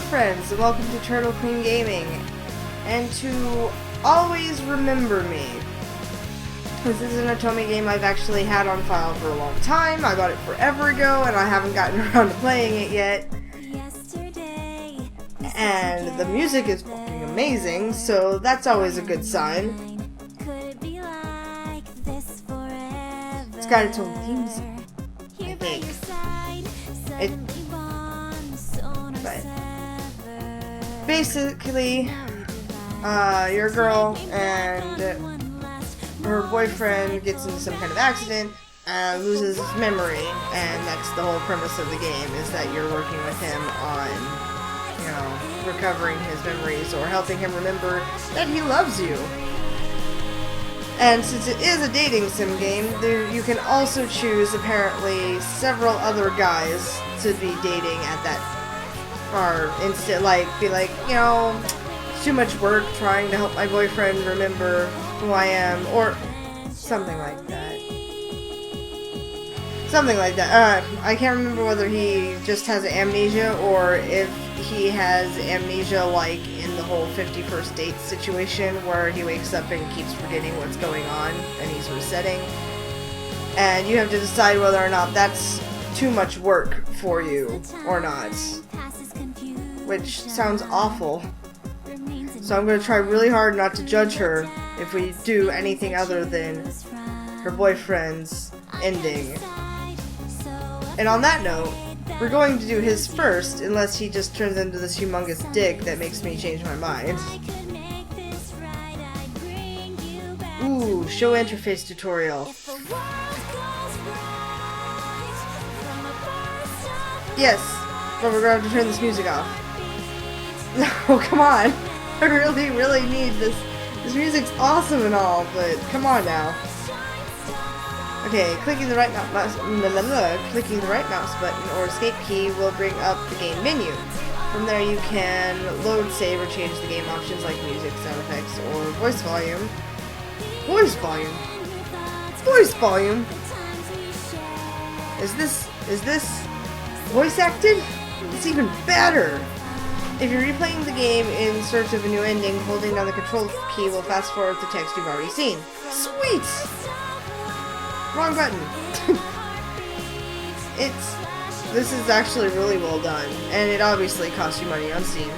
friends, and welcome to TurtleQueenGaming. And to always remember me. This is an Otome game I've actually had on file for a long time. I got it forever ago, and I haven't gotten around to playing it yet. And the music is fucking amazing, so that's always a good sign. It's got its own theme song, I think. But basically, your girl and her boyfriend gets into some kind of accident, loses his memory, and that's the whole premise of the game, is that you're working with him on, you know, recovering his memories or helping him remember that he loves you. And since it is a dating sim game, you can also choose, apparently, several other guys to be dating at that, or instead, be like, you know, it's too much work trying to help my boyfriend remember who I am, or something like that. Something like that. I can't remember whether he just has amnesia, or if he has amnesia like in the whole 51st date situation where he wakes up and keeps forgetting what's going on and he's resetting. And you have to decide whether or not that's too much work for you or not. Which sounds awful. So I'm going to try really hard not to judge her if we do anything other than her boyfriend's ending. And on that note, we're going to do his first, unless he just turns into this humongous dick that makes me change my mind. Ooh, show interface tutorial. Yes, but we're going to have to turn this music off. No, come on. I really need this. This music's awesome and all, but come on now. Okay, clicking the right mouse button or escape key will bring up the game menu. From there you can load, save, or change the game options like music, sound effects, or voice volume. Voice volume? Voice volume? Is this voice acted? It's even better! If you're replaying the game in search of a new ending, holding down the control key will fast forward the text you've already seen. Sweet! Wrong button. This is actually really well done, and it obviously costs you money on Steam.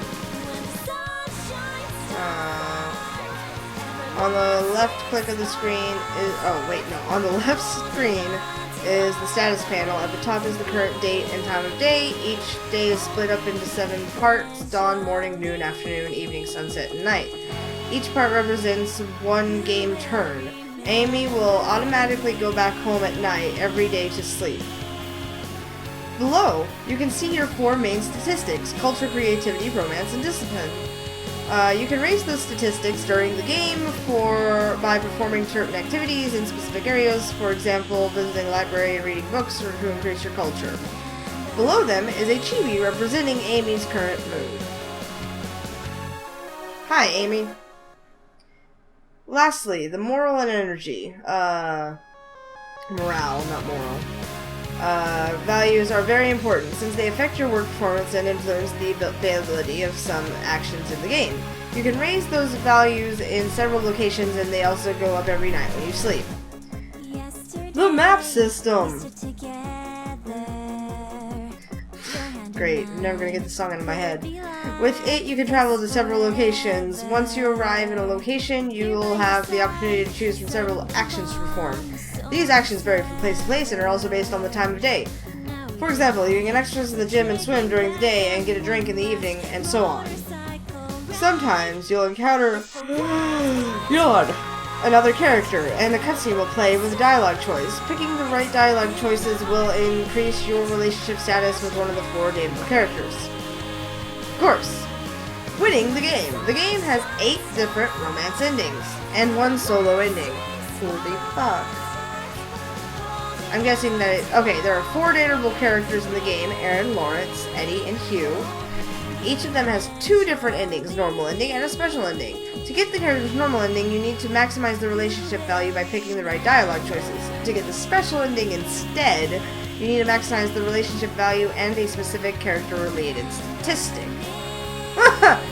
On the left click of the screen is, on the left screen is the status panel. At the top is the current date and time of day. Each day is split up into 7 parts: dawn, morning, noon, afternoon, evening, sunset, and night. Each part represents one game turn. Amy will automatically go back home at night every day to sleep. Below, you can see your 4 main statistics: culture, creativity, romance, and discipline. You can raise those statistics during the game by performing certain activities in specific areas, for example, visiting a library and reading books, or to increase your culture. Below them is a chibi representing Amy's current mood. Hi, Amy. Lastly, the moral and energy. Morale, not moral. Values are very important since they affect your work performance and influence the availability of some actions in the game. You can raise those values in several locations, and they also go up every night when you sleep. The map system! Great, I'm never gonna get the song out of my head. With it, you can travel to several locations. Once you arrive in a location, you will have the opportunity to choose from several actions to perform. These actions vary from place to place and are also based on the time of day. For example, you can get extras in the gym and swim during the day and get a drink in the evening, and so on. Sometimes you'll encounter another character, and a cutscene will play with a dialogue choice. Picking the right dialogue choices will increase your relationship status with one of the 4 dateable characters. Of course, winning the game. The game has 8 different romance endings, and 1 solo ending. Holy fuck. I'm guessing that there are 4 dateable characters in the game: Aaron, Lawrence, Eddie, and Hugh. Each of them has 2 different endings: normal ending and a special ending. To get the character's normal ending, you need to maximize the relationship value by picking the right dialogue choices. To get the special ending instead, you need to maximize the relationship value and a specific character-related statistic.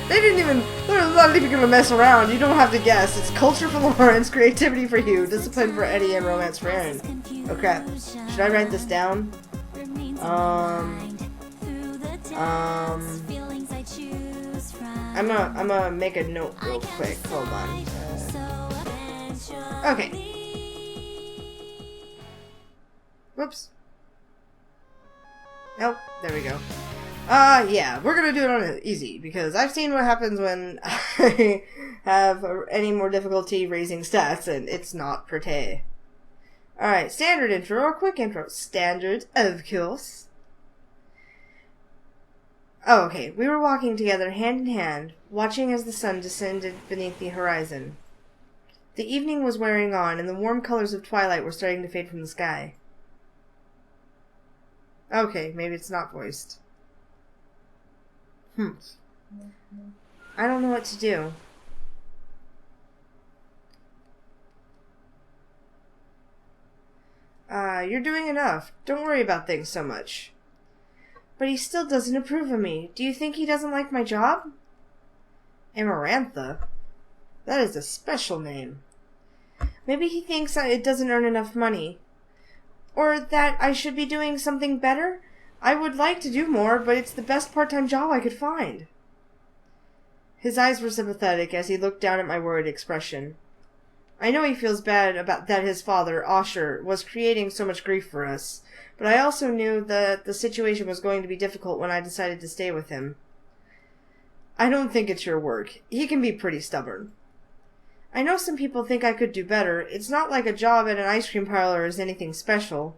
They didn't even, they're not even gonna mess around. You don't have to guess. It's culture for Lawrence, creativity for Hugh, discipline for Eddie, and romance for Aaron. Oh crap. Should I write this down? I'm gonna make a note real quick. Hold on. Okay. Whoops. Nope. There we go. Yeah, we're gonna do it on easy, because I've seen what happens when I have any more difficulty raising stats, and it's not pretty. Alright, standard intro or quick intro? Standard, of course. Oh, okay. We were walking together hand in hand, watching as the sun descended beneath the horizon. The evening was wearing on, and the warm colors of twilight were starting to fade from the sky. Okay, maybe it's not voiced. I don't know what to do. You're doing enough. Don't worry about things so much. But he still doesn't approve of me. Do you think he doesn't like my job? Amarantha? That is a special name. Maybe he thinks it doesn't earn enough money. Or that I should be doing something better? I would like to do more, but it's the best part-time job I could find. His eyes were sympathetic as he looked down at my worried expression. I know he feels bad about that his father, Osher, was creating so much grief for us, but I also knew that the situation was going to be difficult when I decided to stay with him. I don't think it's your work. He can be pretty stubborn. I know some people think I could do better. It's not like a job at an ice cream parlor is anything special.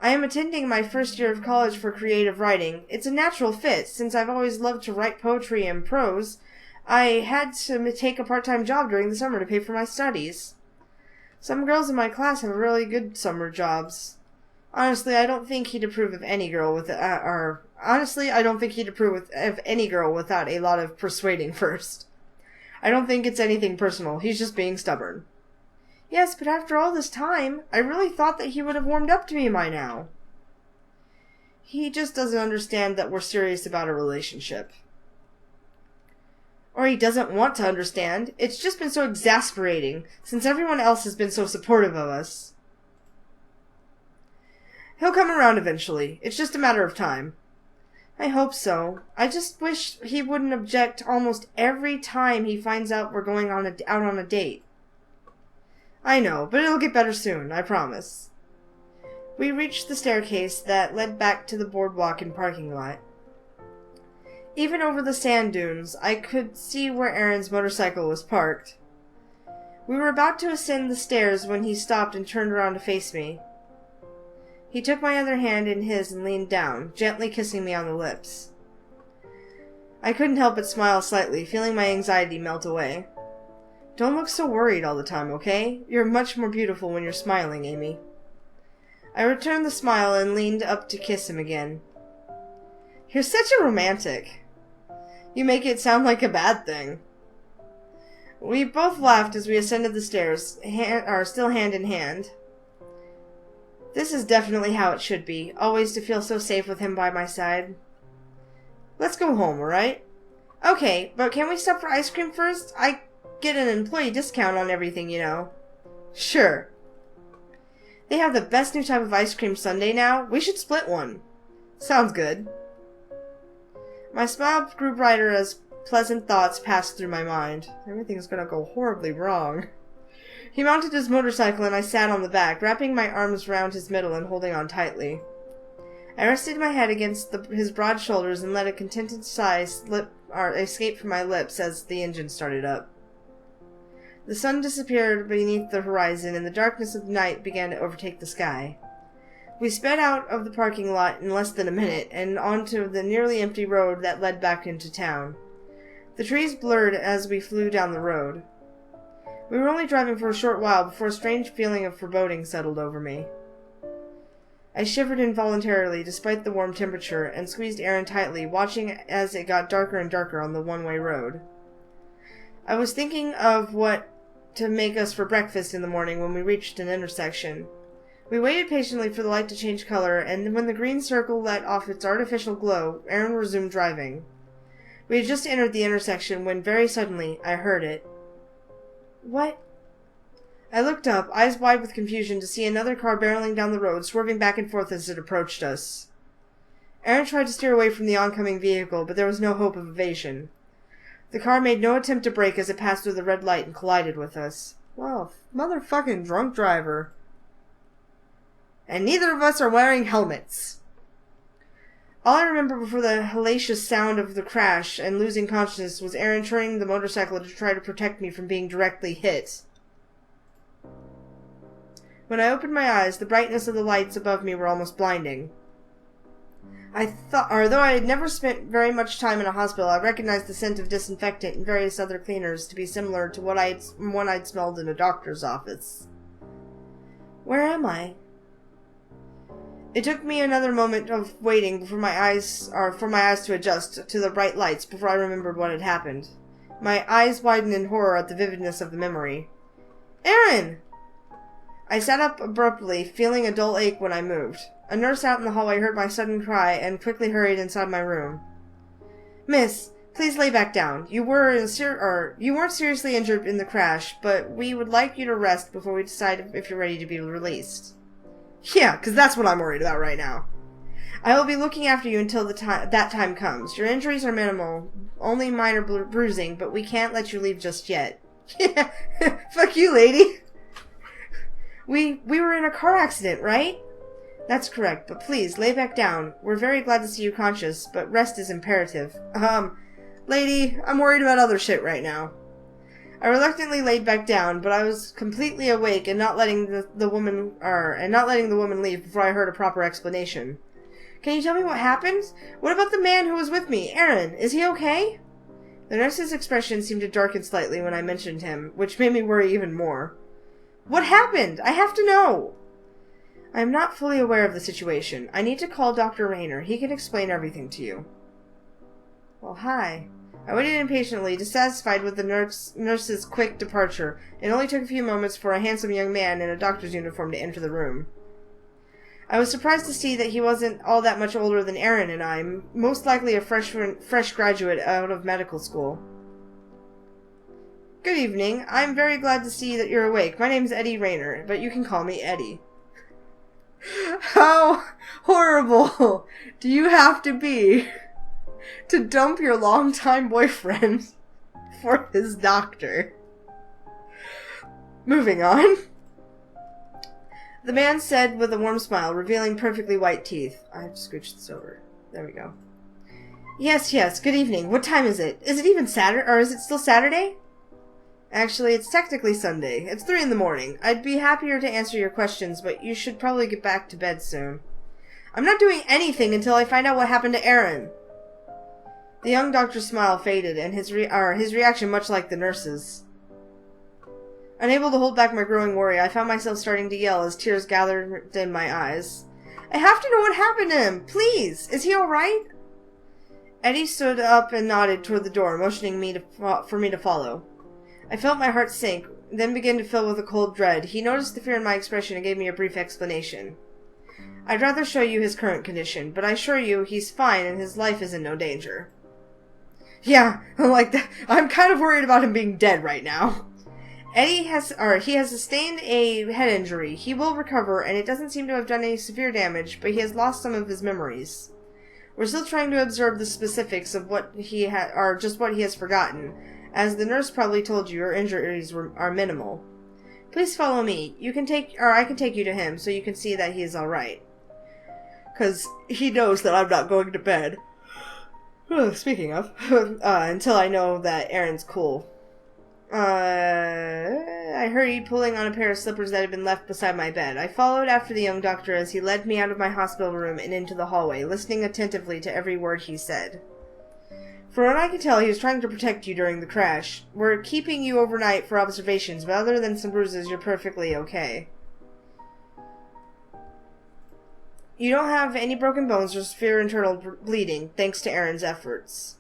I am attending my first year of college for creative writing. It's a natural fit, since I've always loved to write poetry and prose. I had to take a part-time job during the summer to pay for my studies. Some girls in my class have really good summer jobs. Honestly, I don't think he'd approve of any girl with I don't think he'd approve of any girl without a lot of persuading first. I don't think it's anything personal. He's just being stubborn. Yes, but after all this time, I really thought that he would have warmed up to me by now. He just doesn't understand that we're serious about a relationship. Or he doesn't want to understand. It's just been so exasperating, since everyone else has been so supportive of us. He'll come around eventually. It's just a matter of time. I hope so. I just wish he wouldn't object almost every time he finds out we're going out on a date. I know, but it'll get better soon, I promise. We reached the staircase that led back to the boardwalk and parking lot. Even over the sand dunes, I could see where Aaron's motorcycle was parked. We were about to ascend the stairs when he stopped and turned around to face me. He took my other hand in his and leaned down, gently kissing me on the lips. I couldn't help but smile slightly, feeling my anxiety melt away. Don't look so worried all the time, okay? You're much more beautiful when you're smiling, Amy. I returned the smile and leaned up to kiss him again. You're such a romantic. You make it sound like a bad thing. We both laughed as we ascended the stairs, still hand in hand. This is definitely how it should be, always to feel so safe with him by my side. Let's go home, alright? Okay, but can we stop for ice cream first? I get an employee discount on everything, you know. Sure. They have the best new type of ice cream sundae now. We should split one. Sounds good. My smile grew brighter as pleasant thoughts passed through my mind. Everything's gonna go horribly wrong. He mounted his motorcycle and I sat on the back, wrapping my arms round his middle and holding on tightly. I rested my head against his broad shoulders and let a contented sigh escape from my lips as the engine started up. The sun disappeared beneath the horizon and the darkness of night began to overtake the sky. We sped out of the parking lot in less than a minute and onto the nearly empty road that led back into town. The trees blurred as we flew down the road. We were only driving for a short while before a strange feeling of foreboding settled over me. I shivered involuntarily despite the warm temperature and squeezed Aaron tightly, watching as it got darker and darker on the one-way road. I was thinking of what to make us for breakfast in the morning when we reached an intersection. We waited patiently for the light to change color, and when the green circle let off its artificial glow, Aaron resumed driving. We had just entered the intersection when, very suddenly, I heard it. What? I looked up, eyes wide with confusion, to see another car barreling down the road, swerving back and forth as it approached us. Aaron tried to steer away from the oncoming vehicle, but there was no hope of evasion. The car made no attempt to brake as it passed through the red light and collided with us. Well, motherfucking drunk driver. And neither of us are wearing helmets. All I remember before the hellacious sound of the crash and losing consciousness was Aaron turning the motorcycle to try to protect me from being directly hit. When I opened my eyes, the brightness of the lights above me were almost blinding. Though I had never spent very much time in a hospital, I recognized the scent of disinfectant and various other cleaners to be similar to one I'd smelled in a doctor's office. Where am I? It took me another moment of waiting for my eyes to adjust to the bright lights before I remembered what had happened. My eyes widened in horror at the vividness of the memory. Aaron! I sat up abruptly, feeling a dull ache when I moved. A nurse out in the hallway heard my sudden cry and quickly hurried inside my room. Miss, please lay back down. You weren't seriously injured in the crash, but we would like you to rest before we decide if you're ready to be released. Yeah, 'cause that's what I'm worried about right now. I will be looking after you until that time comes. Your injuries are minimal, only minor bruising, but we can't let you leave just yet. Yeah, fuck you, lady. We were in a car accident, right? That's correct, but please, lay back down. We're very glad to see you conscious, but rest is imperative. Lady, I'm worried about other shit right now. I reluctantly laid back down, but I was completely awake and not letting the woman leave before I heard a proper explanation. Can you tell me what happened? What about the man who was with me, Aaron? Is he okay? The nurse's expression seemed to darken slightly when I mentioned him, which made me worry even more. What happened? I have to know! I am not fully aware of the situation. I need to call Dr. Rayner. He can explain everything to you. Well, hi. I waited impatiently, dissatisfied with the nurse's quick departure. It only took a few moments for a handsome young man in a doctor's uniform to enter the room. I was surprised to see that he wasn't all that much older than Aaron and I, most likely a fresh graduate out of medical school. Good evening. I'm very glad to see that you're awake. My name's Eddie Rayner, but you can call me Eddie. How horrible do you have to be to dump your longtime boyfriend for his doctor? Moving on. The man said with a warm smile, revealing perfectly white teeth. I have to scooch this over. There we go. Yes, good evening. What time is it? Is it even Saturday, or is it still Saturday? Actually, it's technically Sunday. It's 3 in the morning. I'd be happier to answer your questions, but you should probably get back to bed soon. I'm not doing anything until I find out what happened to Aaron. The young doctor's smile faded, and his reaction much like the nurse's. Unable to hold back my growing worry, I found myself starting to yell as tears gathered in my eyes. I have to know what happened to him! Please! Is he alright? Eddie stood up and nodded toward the door, motioning for me to follow. I felt my heart sink, then began to fill with a cold dread. He noticed the fear in my expression and gave me a brief explanation. I'd rather show you his current condition, but I assure you he's fine and his life is in no danger. Yeah, like that. I'm kind of worried about him being dead right now. He has sustained a head injury. He will recover, and it doesn't seem to have done any severe damage, but he has lost some of his memories. We're still trying to observe the specifics of what he has forgotten. As the nurse probably told you, your injuries are minimal. Please follow me. I can take you to him so you can see that he is alright. 'Cause he knows that I'm not going to bed. Speaking of, until I know that Aaron's cool. I hurried, pulling on a pair of slippers that had been left beside my bed. I followed after the young doctor as he led me out of my hospital room and into the hallway, listening attentively to every word he said. For what I could tell, he was trying to protect you during the crash. We're keeping you overnight for observations, but other than some bruises, you're perfectly okay. You don't have any broken bones or severe internal bleeding, thanks to Aaron's efforts.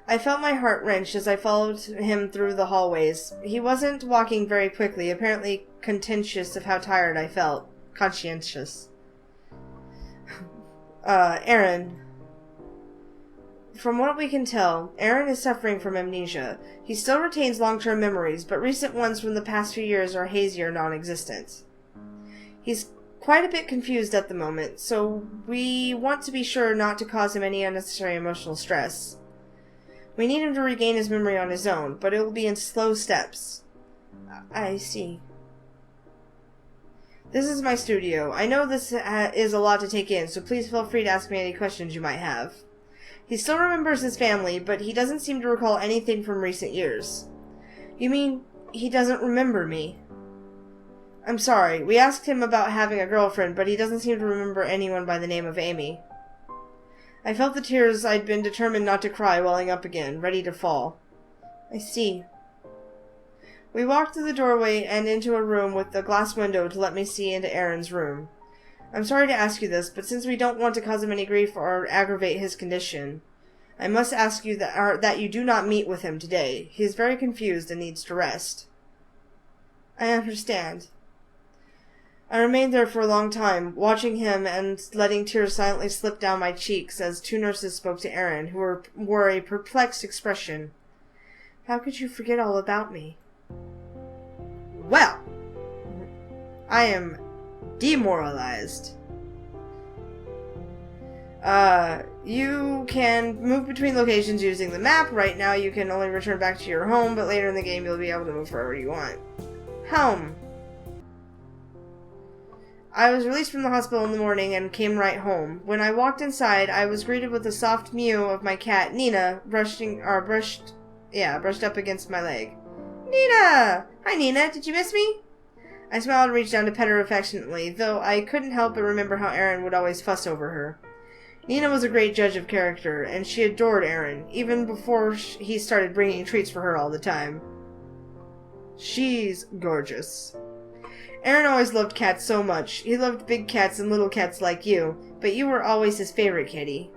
I felt my heart wrenched as I followed him through the hallways. He wasn't walking very quickly, apparently conscientious of how tired I felt. Conscientious. Aaron. From what we can tell, Aaron is suffering from amnesia. He still retains long-term memories, but recent ones from the past few years are hazy or non-existent. He's quite a bit confused at the moment, so we want to be sure not to cause him any unnecessary emotional stress. We need him to regain his memory on his own, but it will be in slow steps. I see. This is my studio. I know this is a lot to take in, so please feel free to ask me any questions you might have. He still remembers his family, but he doesn't seem to recall anything from recent years. You mean he doesn't remember me? I'm sorry. We asked him about having a girlfriend, but he doesn't seem to remember anyone by the name of Amy. I felt the tears I'd been determined not to cry welling up again, ready to fall. I see. We walked through the doorway and into a room with a glass window to let me see into Aaron's room. I'm sorry to ask you this, but since we don't want to cause him any grief or aggravate his condition, I must ask you that you do not meet with him today. He is very confused and needs to rest. I understand. I remained there for a long time, watching him and letting tears silently slip down my cheeks as two nurses spoke to Aaron, who wore a perplexed expression. How could you forget all about me? Well, I am demoralized. You can move between locations using the map. Right now you can only return back to your home, but later in the game you'll be able to move wherever you want. Home. I was released from the hospital in the morning and came right home. When I walked inside, I was greeted with the soft mew of my cat, Nina, brushed up against my leg. Nina! Hi, Nina. Did you miss me? I smiled and reached down to pet her affectionately, though I couldn't help but remember how Aaron would always fuss over her. Nina was a great judge of character, and she adored Aaron, even before he started bringing treats for her all the time. She's gorgeous. Aaron always loved cats so much. He loved big cats and little cats like you, but you were always his favorite kitty.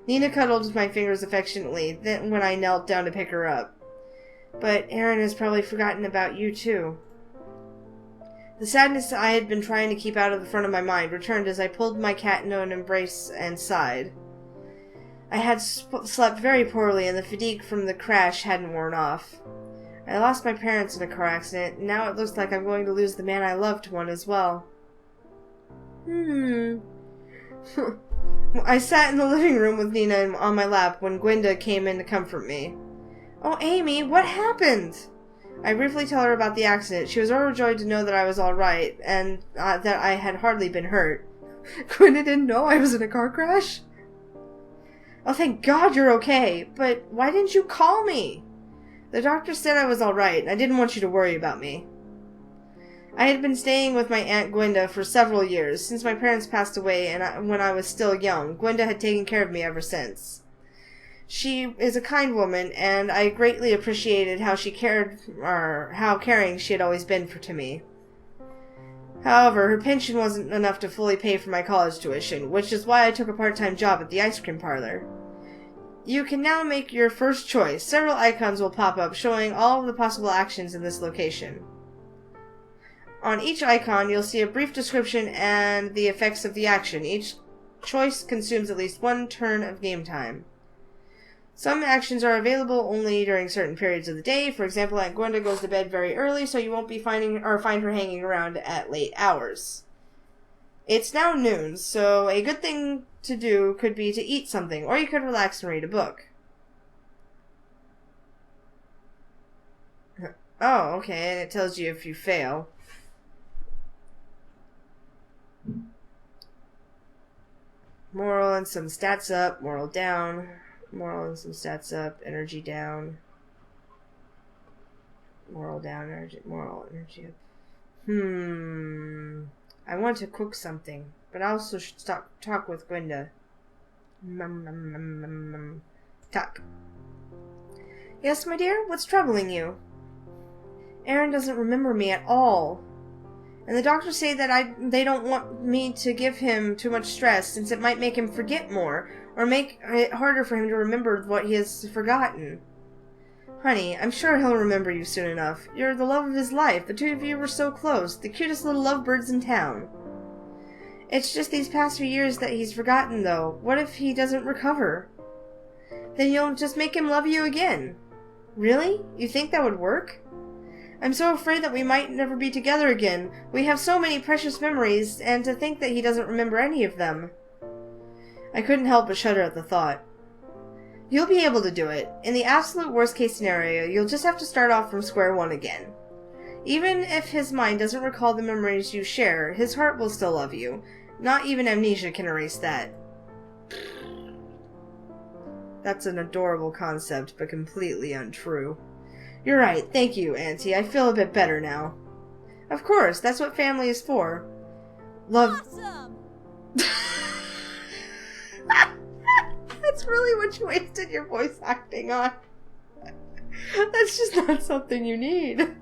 Nina cuddled my fingers affectionately then when I knelt down to pick her up. But Aaron has probably forgotten about you, too. The sadness I had been trying to keep out of the front of my mind returned as I pulled my cat into an embrace and sighed. I had slept very poorly, and the fatigue from the crash hadn't worn off. I lost my parents in a car accident, and now it looks like I'm going to lose the man I loved to one as well. I sat in the living room with Nina on my lap when Gwenda came in to comfort me. Oh, Amy, what happened? I briefly tell her about the accident. She was overjoyed to know that I was all right, and that I had hardly been hurt. Gwenda didn't know I was in a car crash? Oh, thank God you're okay. But why didn't you call me? The doctor said I was all right, and I didn't want you to worry about me. I had been staying with my Aunt Gwenda for several years. Since my parents passed away and when I was still young, Gwenda had taken care of me ever since. She is a kind woman, and I greatly appreciated how how caring she had always been to me. However, her pension wasn't enough to fully pay for my college tuition, which is why I took a part-time job at the ice cream parlor. You can now make your first choice. Several icons will pop up showing all of the possible actions in this location. On each icon, you'll see a brief description and the effects of the action. Each choice consumes at least one turn of game time. Some actions are available only during certain periods of the day. For example, Aunt Gwenda goes to bed very early, so you won't be find her hanging around at late hours. It's now noon, so a good thing to do could be to eat something, or you could relax and read a book. Oh, okay, and it tells you if you fail. Moral and some stats up, moral down. Moral and some stats up, energy down. Moral down, moral energy up. I want to cook something, but I also should talk with Gwenda. Talk. Yes, my dear? What's troubling you? Aaron doesn't remember me at all. And the doctors say that they don't want me to give him too much stress, since it might make him forget more, or make it harder for him to remember what he has forgotten. Honey, I'm sure he'll remember you soon enough. You're the love of his life. The two of you were so close. The cutest little lovebirds in town. It's just these past few years that he's forgotten, though. What if he doesn't recover? Then you'll just make him love you again. Really? You think that would work? I'm so afraid that we might never be together again. We have so many precious memories, and to think that he doesn't remember any of them. I couldn't help but shudder at the thought. You'll be able to do it. In the absolute worst case scenario, you'll just have to start off from square one again. Even if his mind doesn't recall the memories you share, his heart will still love you. Not even amnesia can erase that. That's an adorable concept, but completely untrue. You're right, thank you, Auntie. I feel a bit better now. Of course, that's what family is for. Love... Awesome! That's really what you wasted your voice acting on. That's just not something you need.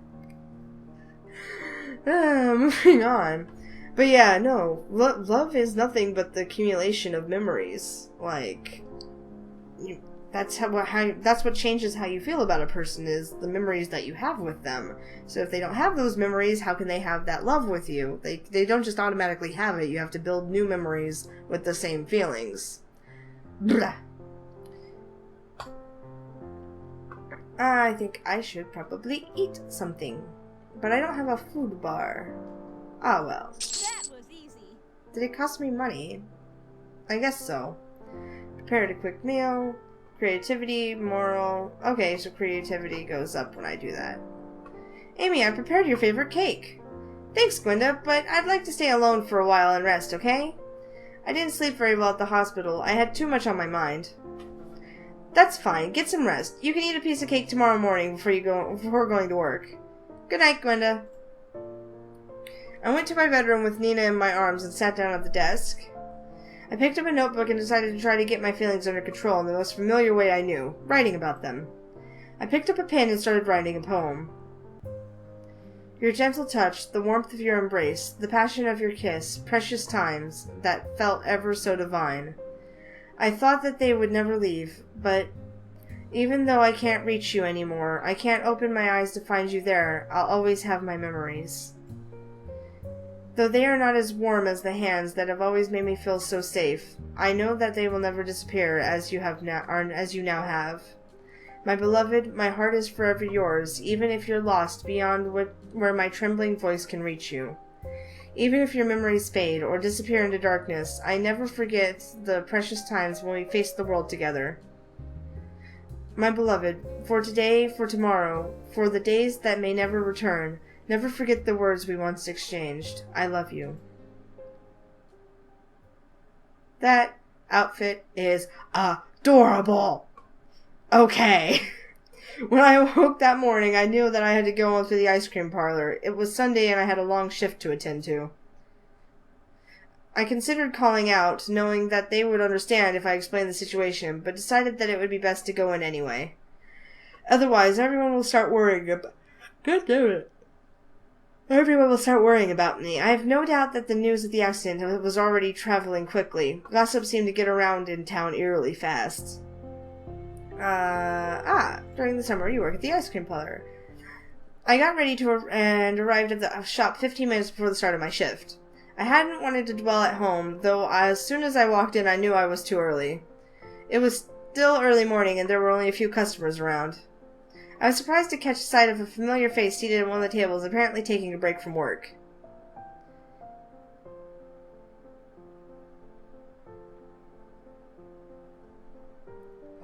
Moving on. But yeah, no. Love is nothing but the accumulation of memories. Like... that's what changes how you feel about a person, is the memories that you have with them. So if they don't have those memories, how can they have that love with you? They don't just automatically have it. You have to build new memories with the same feelings. Blah. I think I should probably eat something. But I don't have a food bar. Ah, well. That was easy. Did it cost me money? I guess so. Prepared a quick meal. Creativity, moral... Okay, so creativity goes up when I do that. Amy, I prepared your favorite cake. Thanks, Gwenda, but I'd like to stay alone for a while and rest, okay? I didn't sleep very well at the hospital. I had too much on my mind. That's fine. Get some rest. You can eat a piece of cake tomorrow morning before going to work. Good night, Gwenda. I went to my bedroom with Nina in my arms and sat down at the desk. I picked up a notebook and decided to try to get my feelings under control in the most familiar way I knew, writing about them. I picked up a pen and started writing a poem. Your gentle touch, the warmth of your embrace, the passion of your kiss, precious times that felt ever so divine. I thought that they would never leave, but even though I can't reach you anymore, I can't open my eyes to find you there, I'll always have my memories. Though they are not as warm as the hands that have always made me feel so safe, I know that they will never disappear as you now have. My beloved, my heart is forever yours, even if you're lost beyond where my trembling voice can reach you. Even if your memories fade or disappear into darkness, I never forget the precious times when we faced the world together. My beloved, for today, for tomorrow, for the days that may never return, never forget the words we once exchanged. I love you. That outfit is adorable. Okay. When I awoke that morning, I knew that I had to go into the ice cream parlor. It was Sunday and I had a long shift to attend to. I considered calling out, knowing that they would understand if I explained the situation, but decided that it would be best to go in anyway. Otherwise, everyone will start worrying about... God damn it. Everyone will start worrying about me. I have no doubt that the news of the accident was already traveling quickly. Gossip seemed to get around in town eerily fast. During the summer you work at the ice cream parlor. I got ready and arrived at the shop 15 minutes before the start of my shift. I hadn't wanted to dwell at home, though as soon as I walked in I knew I was too early. It was still early morning and there were only a few customers around. I was surprised to catch sight of a familiar face seated at one of the tables, apparently taking a break from work.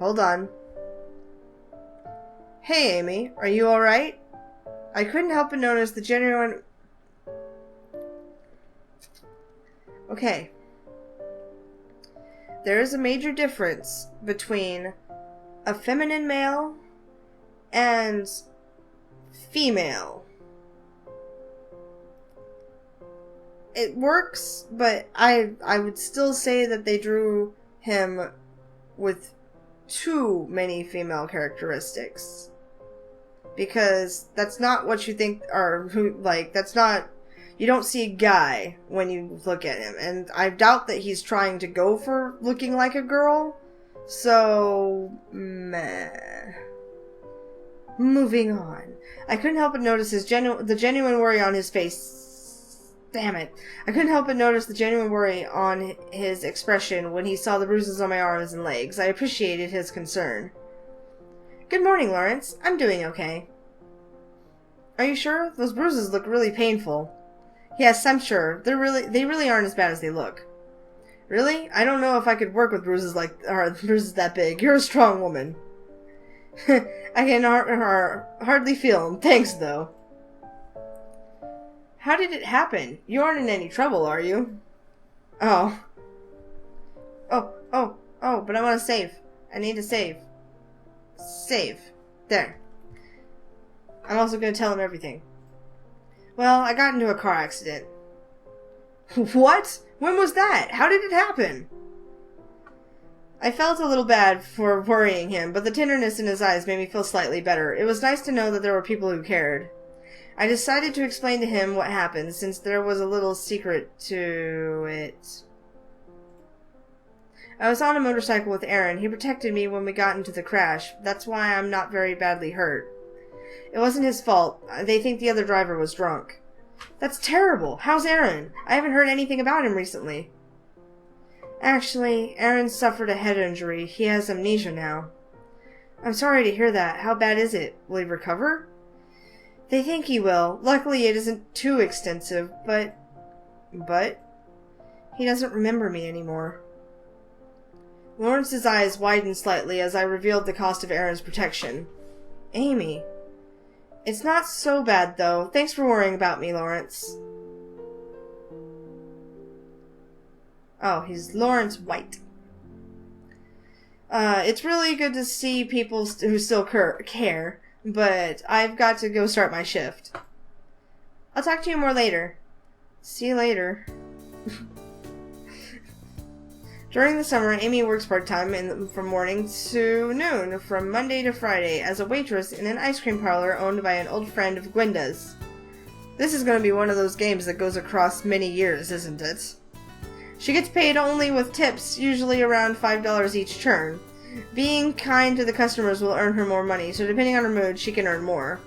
Hold on. Hey, Amy, are you alright? I couldn't help but notice the genuine... Okay. There is a major difference between a feminine male and female. It works, but I would still say that they drew him with too many female characteristics. Because that's not what you think that's not... You don't see a guy when you look at him. And I doubt that he's trying to go for looking like a girl. So, meh. Moving on. I couldn't help but notice the genuine worry on his face. Damn it. I couldn't help but notice the genuine worry on his expression when he saw the bruises on my arms and legs. I appreciated his concern. Good morning, Lawrence. I'm doing okay. Are you sure? Those bruises look really painful. Yes, I'm sure. They really aren't as bad as they look. Really? I don't know if I could work with bruises bruises that big. You're a strong woman. I can hardly feel them. Thanks, though. How did it happen? You aren't in any trouble, are you? Oh. Oh, but I want to save. I need to save. Save. There. I'm also going to tell him everything. Well, I got into a car accident. What? When was that? How did it happen? I felt a little bad for worrying him, but the tenderness in his eyes made me feel slightly better. It was nice to know that there were people who cared. I decided to explain to him what happened, since there was a little secret to it. I was on a motorcycle with Aaron. He protected me when we got into the crash. That's why I'm not very badly hurt. It wasn't his fault. They think the other driver was drunk. That's terrible. How's Aaron? I haven't heard anything about him recently. Actually, Aaron suffered a head injury. He has amnesia now. I'm sorry to hear that. How bad is it? Will he recover? They think he will. Luckily, it isn't too extensive, but... He doesn't remember me anymore. Lawrence's eyes widened slightly as I revealed the cost of Aaron's protection. Amy. It's not so bad, though. Thanks for worrying about me, Lawrence. Oh, he's Lawrence White. It's really good to see people who still care, but I've got to go start my shift. I'll talk to you more later. See you later. During the summer, Amy works part-time from morning to noon, from Monday to Friday, as a waitress in an ice cream parlor owned by an old friend of Gwenda's. This is going to be one of those games that goes across many years, isn't it? She gets paid only with tips, usually around $5 each turn. Being kind to the customers will earn her more money, so depending on her mood, she can earn more.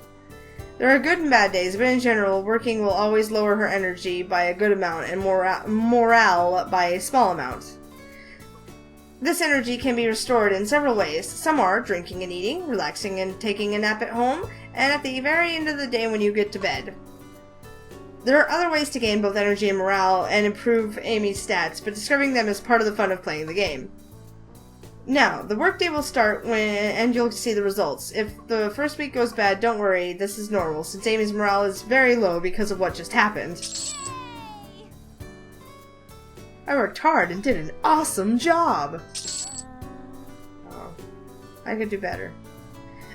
There are good and bad days, but in general, working will always lower her energy by a good amount and morale by a small amount. This energy can be restored in several ways. Some are drinking and eating, relaxing and taking a nap at home, and at the very end of the day when you get to bed. There are other ways to gain both energy and morale and improve Amy's stats, but discovering them is part of the fun of playing the game. Now, the workday will start and you'll see the results. If the first week goes bad, don't worry, this is normal, since Amy's morale is very low because of what just happened. I worked hard and did an awesome job! Oh, I could do better.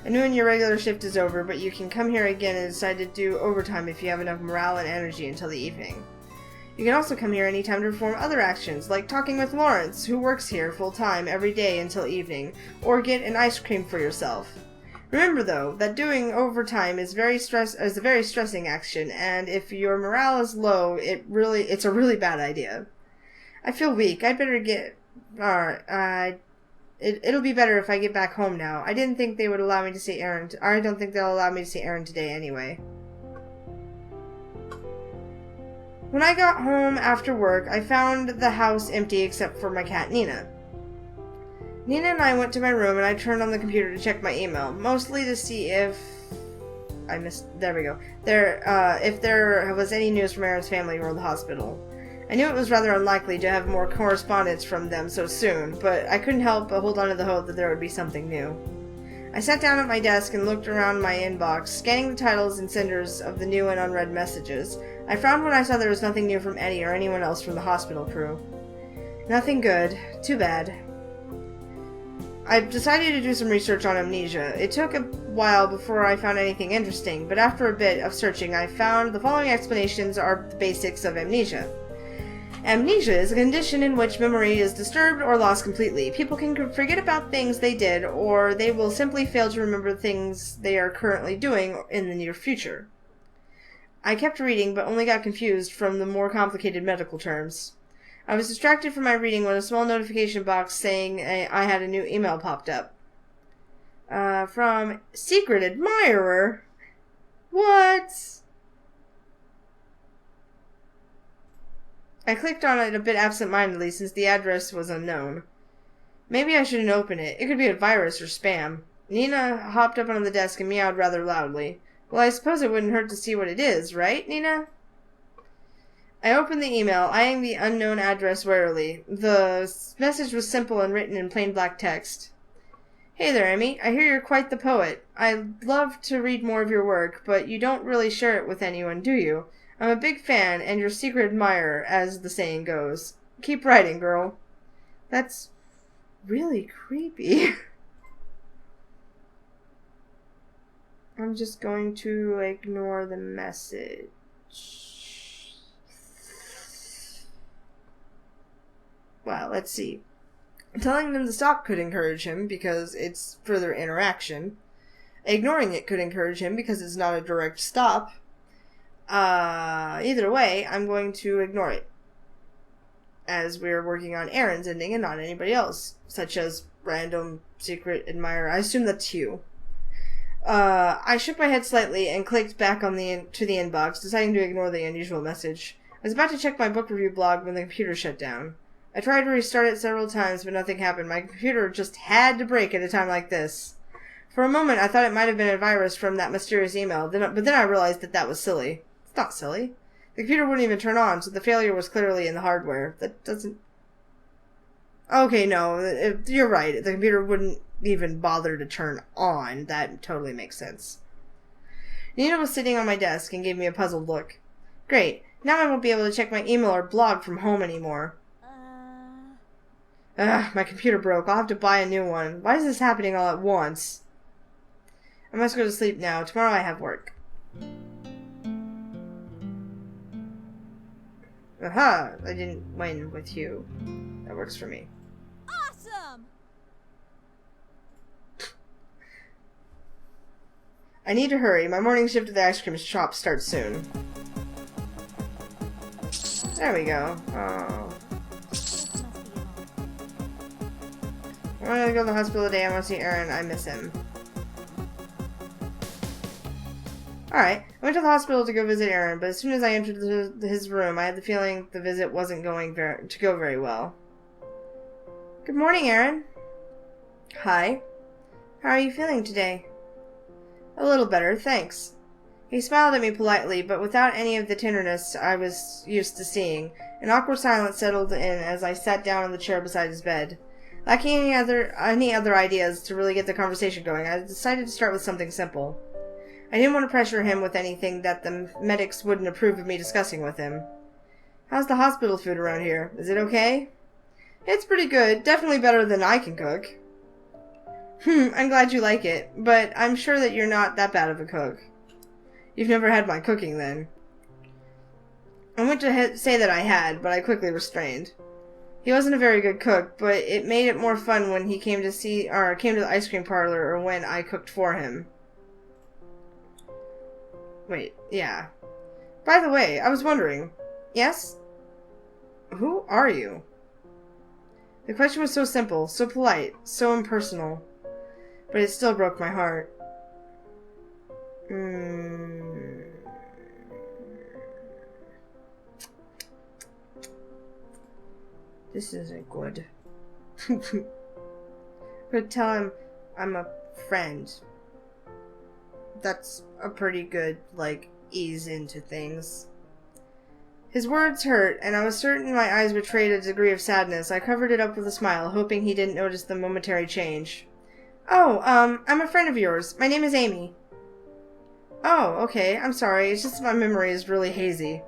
I know when your regular shift is over, but you can come here again and decide to do overtime if you have enough morale and energy until the evening. You can also come here anytime to perform other actions, like talking with Lawrence, who works here full-time every day until evening, or get an ice cream for yourself. Remember, though, that doing overtime is a very stressing action, and if your morale is low, it's a really bad idea. I feel weak. I'd better get... It'll be better if I get back home now. I didn't think they would allow me to see Aaron. I don't think they'll allow me to see Aaron today anyway. When I got home after work, I found the house empty except for my cat, Nina. Nina and I went to my room and I turned on the computer to check my email, mostly to see if... There we go. If there was any news from Aaron's family or the hospital. I knew it was rather unlikely to have more correspondence from them so soon, but I couldn't help but hold on to the hope that there would be something new. I sat down at my desk and looked around my inbox, scanning the titles and senders of the new and unread messages. I frowned when I saw there was nothing new from Eddie or anyone else from the hospital crew. Nothing good. Too bad. I decided to do some research on amnesia. It took a while before I found anything interesting, but after a bit of searching I found the following explanations are the basics of amnesia. Amnesia is a condition in which memory is disturbed or lost completely. People can forget about things they did, or they will simply fail to remember things they are currently doing in the near future. I kept reading, but only got confused from the more complicated medical terms. I was distracted from my reading when a small notification box saying I had a new email popped up. From Secret Admirer? What? I clicked on it a bit absent-mindedly since the address was unknown. Maybe I shouldn't open it. It could be a virus or spam. Nina hopped up on the desk and meowed rather loudly. Well, I suppose it wouldn't hurt to see what it is, right, Nina? I opened the email, eyeing the unknown address warily. The message was simple and written in plain black text. Hey there, Amy. I hear you're quite the poet. I'd love to read more of your work, but you don't really share it with anyone, do you? I'm a big fan and your secret admirer, as the saying goes. Keep writing, girl. That's really creepy. I'm just going to ignore the message. Well, let's see. Telling them to stop could encourage him because it's further interaction. Ignoring it could encourage him because it's not a direct stop. Either way, I'm going to ignore it, as we're working on Aaron's ending and not anybody else, such as random secret admirer. I assume that's you. I shook my head slightly and clicked back to the inbox, deciding to ignore the unusual message. I was about to check my book review blog when the computer shut down. I tried to restart it several times, but nothing happened. My computer just had to break at a time like this. For a moment, I thought it might have been a virus from that mysterious email, but then I realized that was silly. It's not silly. The computer wouldn't even turn on, so the failure was clearly in the hardware. That doesn't... Okay, no, you're right. The computer wouldn't even bother to turn on. That totally makes sense. Nina was sitting on my desk and gave me a puzzled look. Great. Now I won't be able to check my email or blog from home anymore. My computer broke. I'll have to buy a new one. Why is this happening all at once? I must go to sleep now. Tomorrow I have work. Aha! I didn't win with you. That works for me. Awesome! I need to hurry. My morning shift at the ice cream shop starts soon. There we go. Oh. I'm gonna go to the hospital today. I want to see Aaron. I miss him. Alright, I went to the hospital to go visit Aaron, but as soon as I entered his room, I had the feeling the visit wasn't going to go very well. Good morning, Aaron. Hi. How are you feeling today? A little better, thanks. He smiled at me politely, but without any of the tenderness I was used to seeing. An awkward silence settled in as I sat down in the chair beside his bed. Lacking any other ideas to really get the conversation going, I decided to start with something simple. I didn't want to pressure him with anything that the medics wouldn't approve of me discussing with him. How's the hospital food around here? Is it okay? It's pretty good. Definitely better than I can cook. I'm glad you like it, but I'm sure that you're not that bad of a cook. You've never had my cooking, then. I went to say that I had, but I quickly restrained. He wasn't a very good cook, but it made it more fun when he came to the ice cream parlor or when I cooked for him. Wait, yeah. By the way, I was wondering. Yes? Who are you? The question was so simple, so polite, so impersonal. But it still broke my heart. This isn't good. Could tell him I'm a friend. That's a pretty good, ease into things. His words hurt, and I was certain my eyes betrayed a degree of sadness. I covered it up with a smile, hoping he didn't notice the momentary change. Oh, I'm a friend of yours. My name is Amy. Oh, okay. I'm sorry. It's just my memory is really hazy.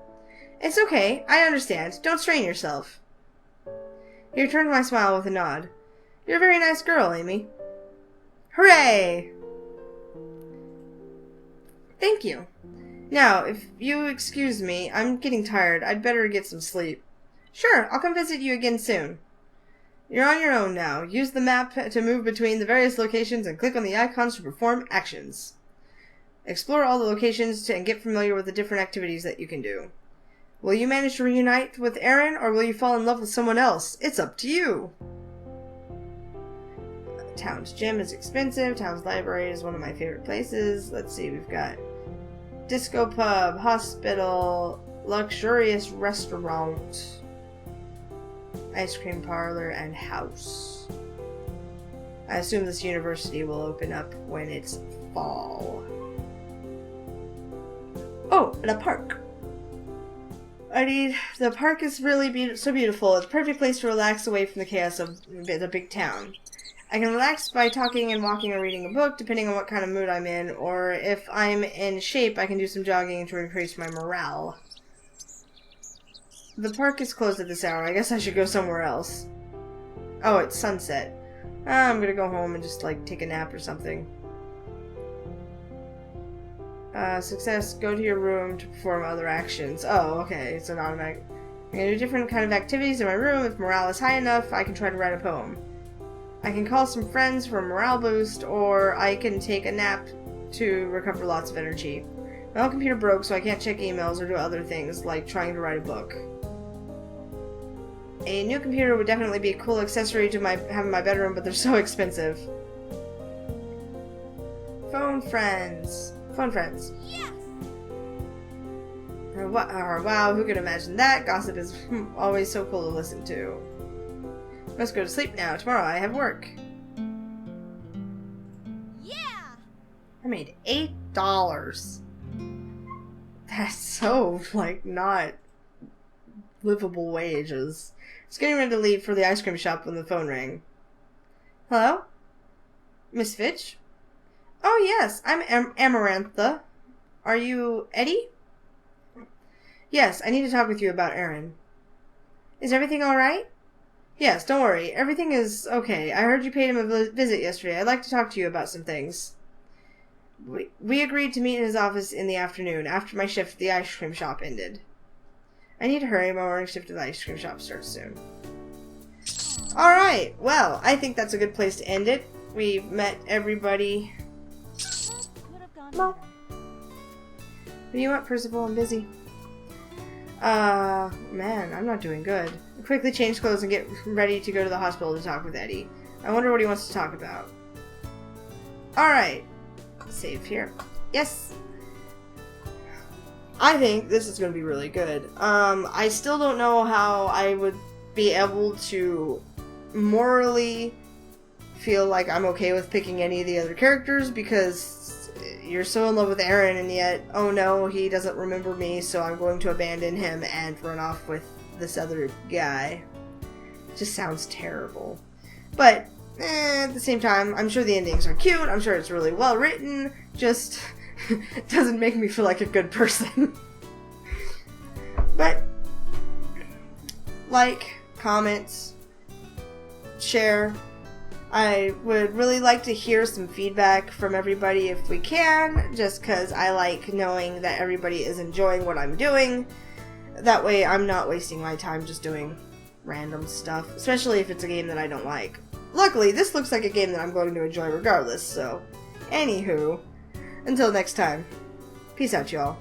It's okay. I understand. Don't strain yourself. He returned my smile with a nod. You're a very nice girl, Amy. Hooray! Thank you. Now, if you excuse me, I'm getting tired. I'd better get some sleep. Sure, I'll come visit you again soon. You're on your own now. Use the map to move between the various locations and click on the icons to perform actions. Explore all the locations and get familiar with the different activities that you can do. Will you manage to reunite with Aaron, or will you fall in love with someone else? It's up to you. Town's gym is expensive. Town's library is one of my favorite places. Let's see, we've got disco pub, hospital, luxurious restaurant. Ice cream parlor and house. I assume this university will open up when it's fall. Oh, and a park. The park is really so beautiful. It's a perfect place to relax away from the chaos of the big town. I can relax by talking and walking or reading a book, depending on what kind of mood I'm in, or if I'm in shape, I can do some jogging to increase my morale. The park is closed at this hour. I guess I should go somewhere else. Oh, it's sunset. I'm gonna go home and just, like, take a nap or something. Success. Go to your room to perform other actions. Oh, okay. It's an automatic. I'm gonna do different kind of activities in my room. If morale is high enough, I can try to write a poem. I can call some friends for a morale boost, or I can take a nap to recover lots of energy. My old computer broke, so I can't check emails or do other things, like trying to write a book. A new computer would definitely be a cool accessory to have in my bedroom, but they're so expensive. Phone friends. Phone friends. Yes! Wow, who could imagine that? Gossip is always so cool to listen to. Must go to sleep now. Tomorrow I have work. Yeah! I made $8. That's so, like, not livable wages. I was getting ready to leave for the ice cream shop when the phone rang. Hello? Miss Fitch? Oh, yes, I'm Amarantha. Are you Eddie? Yes, I need to talk with you about Aaron. Is everything alright? Yes, don't worry. Everything is okay. I heard you paid him a visit yesterday. I'd like to talk to you about some things. We agreed to meet in his office in the afternoon, after my shift at the ice cream shop ended. I need to hurry. My morning shift at the ice cream shop starts soon. Alright, well, I think that's a good place to end it. We've met everybody. Well, you know what, Percival? I'm busy. Man, I'm not doing good. I quickly change clothes and get ready to go to the hospital to talk with Eddie. I wonder what he wants to talk about. Alright. Save here. Yes! I think this is going to be really good. I still don't know how I would be able to morally feel like I'm okay with picking any of the other characters, because you're so in love with Aaron, and yet, oh no, he doesn't remember me, so I'm going to abandon him and run off with this other guy. It just sounds terrible. But, at the same time, I'm sure the endings are cute, I'm sure it's really well written, just doesn't make me feel like a good person. But, like, comments, share. I would really like to hear some feedback from everybody if we can, just because I like knowing that everybody is enjoying what I'm doing. That way I'm not wasting my time just doing random stuff, especially if it's a game that I don't like. Luckily, this looks like a game that I'm going to enjoy regardless, so anywho, until next time, peace out, y'all.